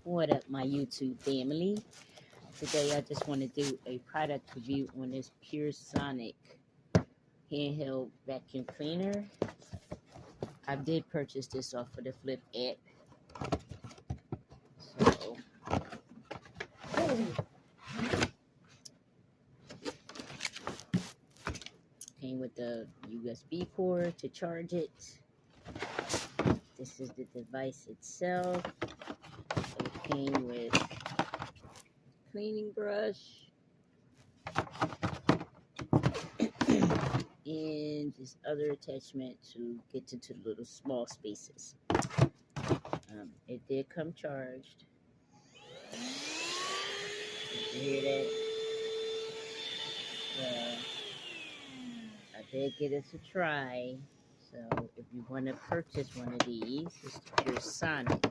What up, my YouTube family? Today I just want to do a product review on this Pure Sonic handheld vacuum cleaner. I did purchase this off of the Flip app. So came with the USB port to charge it. This is the device itself. It came with cleaning brush and this other attachment to get into the little small spaces. It did come charged. You hear that? I did get it to try. So if you want to purchase one of these, it's the Pure Sonic.